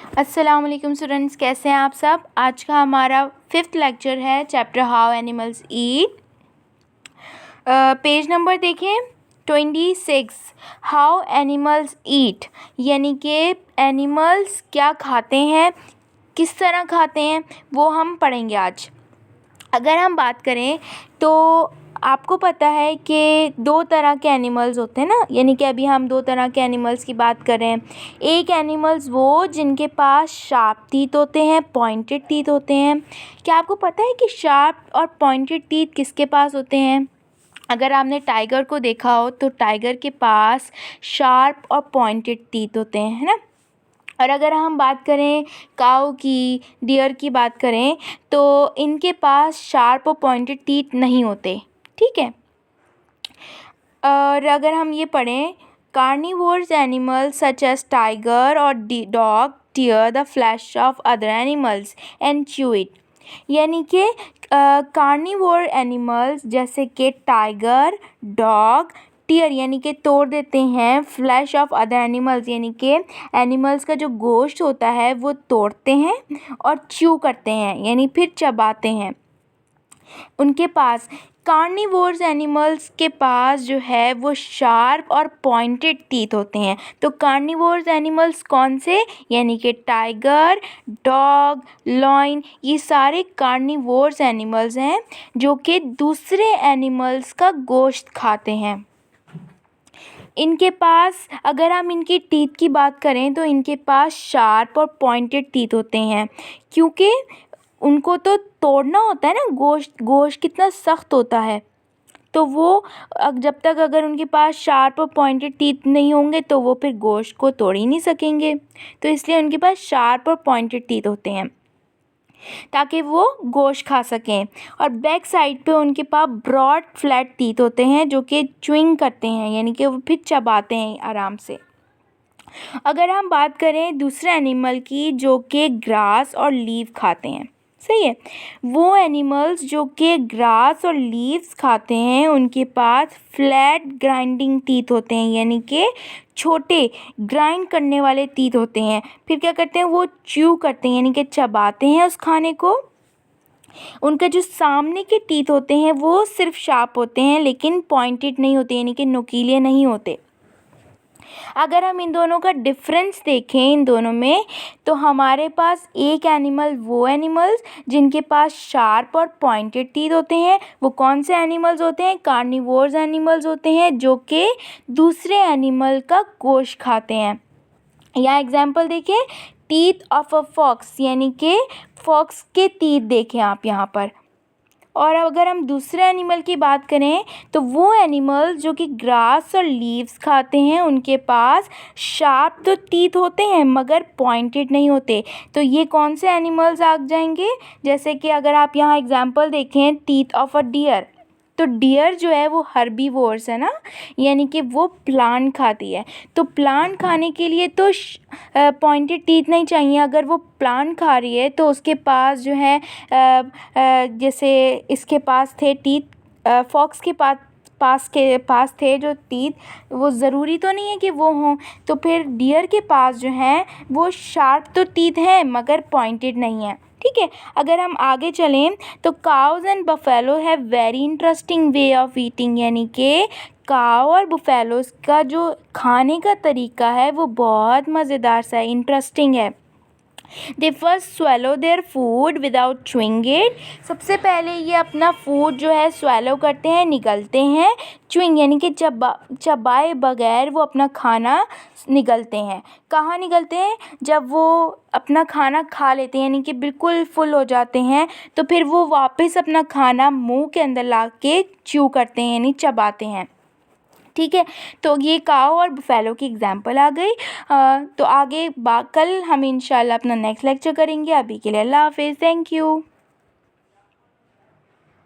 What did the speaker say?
अस्सलाम वालेकुम स्टूडेंट्स, कैसे हैं आप सब। आज का हमारा 5th लेक्चर है chapter how animals eat. Page number देखें 26। हाउ एनिमल्स ईट यानी कि एनिमल्स क्या खाते हैं, किस तरह खाते हैं, वो हम पढ़ेंगे आज। अगर हम बात करें तो आपको पता है कि दो तरह के एनिमल्स होते हैं ना, यानी कि अभी हम दो तरह के एनिमल्स की बात कर रहे हैं। एक एनिमल्स वो जिनके पास शार्प टीथ होते हैं, पॉइंटेड टीथ होते हैं। क्या आपको पता है कि शार्प और पॉइंटेड टीथ किसके पास होते हैं? अगर आपने टाइगर को देखा हो तो टाइगर के पास शार्प और पॉइंटेड टीथ होते हैं, है ना। और अगर हम बात करें काऊ की, डियर की बात करें तो इनके पास शार्प और पॉइंटेड टीथ नहीं होते, ठीक है। और अगर हम ये पढ़ें, carnivores animals such as tiger और dog tear the flesh of other animals and chew it. यानी कि कार्निवोर एनिमल्स जैसे कि टाइगर, डॉग टीयर यानी कि तोड़ देते हैं फ्लैश ऑफ अदर एनिमल्स, यानी कि एनिमल्स का जो गोश्त होता है वो तोड़ते हैं और च्यू करते हैं, यानी फिर चबाते हैं। उनके पास कार्निवोर्स एनिमल्स के पास जो है वो शार्प और पॉइंटेड टीथ होते हैं। तो कार्निवोर्स एनिमल्स कौन से, यानी कि टाइगर, डॉग, लॉइन, ये सारे कार्निवोर्स एनिमल्स हैं जो कि दूसरे एनिमल्स का गोश्त खाते हैं। इनके पास अगर हम इनकी टीथ की बात करें तो इनके पास शार्प और पॉइंटेड टीथ होते हैं, क्योंकि उनको तो तोड़ना होता है ना, गोश्त कितना सख्त होता है। तो वो जब तक अगर उनके पास शार्प और पॉइंटेड टीथ नहीं होंगे तो वो फिर गोश्त को तोड़ ही नहीं सकेंगे। तो इसलिए उनके पास शार्प और पॉइंटेड टीथ होते हैं ताकि वो गोश्त खा सकें। और बैक साइड पे उनके पास ब्रॉड फ्लैट टीथ होते हैं जो कि च्युइंग करते हैं, यानी कि वो फिर चबाते हैं आराम से। अगर हम बात करें दूसरे एनिमल की जो कि ग्रास और लीव खाते हैं, सही है, वो एनिमल्स जो कि ग्रास और लीव्स खाते हैं उनके पास फ्लैट ग्राइंडिंग टीथ होते हैं, यानी कि छोटे ग्राइंड करने वाले टीथ होते हैं। फिर क्या करते हैं, वो च्यू करते हैं यानी कि चबाते हैं उस खाने को। उनका जो सामने के टीथ होते हैं वो सिर्फ शार्प होते हैं लेकिन पॉइंटेड नहीं होते, यानी कि नुकीले नहीं होते। अगर हम इन दोनों का डिफरेंस देखें इन दोनों में, तो हमारे पास एक एनिमल वो एनिमल्स जिनके पास शार्प और पॉइंटेड टीथ होते हैं, वो कौन से एनिमल्स होते हैं, कार्निवोर्स एनिमल्स होते हैं जो कि दूसरे एनिमल का गोश्त खाते हैं। यहाँ एग्जाम्पल देखें, टीथ ऑफ अ फॉक्स, यानी कि फॉक्स के टीथ देखें आप यहाँ पर। और अगर हम दूसरे एनिमल की बात करें तो वो एनिमल जो कि ग्रास और लीव्स खाते हैं उनके पास शार्प तो टीथ होते हैं मगर पॉइंटेड नहीं होते। तो ये कौन से एनिमल्स आ जाएंगे, जैसे कि अगर आप यहाँ एग्जांपल देखें, टीथ ऑफ अ डियर। तो डियर जो है वो हर्बीवोर्स है ना, यानी कि वो प्लांट खाती है। तो प्लांट खाने के लिए तो पॉइंटेड टीथ नहीं चाहिए। अगर वो प्लांट खा रही है तो उसके पास जो है जैसे इसके पास थे टीथ, फॉक्स के पास थे जो टीथ, वो ज़रूरी तो नहीं है कि वो हों। तो फिर डियर के पास जो हैं वो शार्प तो टीथ हैं मगर पॉइंटेड नहीं है, ठीक है। अगर हम आगे चलें तो cause and buffalo have very interesting way of eating, यानी कि काव और बुफेलोस का जो खाने का तरीका है वो बहुत मज़ेदार सा है, इंटरेस्टिंग है। They first swallow their food without chewing it. सबसे पहले ये अपना फूड जो है swallow करते हैं, निगलते हैं। chewing यानी कि चबाए बगैर वो अपना खाना निगलते हैं। कहाँ निगलते हैं, जब वो अपना खाना खा लेते हैं यानी कि बिल्कुल फुल हो जाते हैं तो फिर वो वापस अपना खाना मुंह के अंदर ला के च्यू करते हैं यानी चबाते हैं, ठीक है। तो ये काऊ और बुफेलो की एग्जांपल आ गई। तो आगे कल हम इंशाल्लाह अपना नेक्स्ट लेक्चर करेंगे। अभी के लिए अल्लाह हाफिज़, थैंक यू।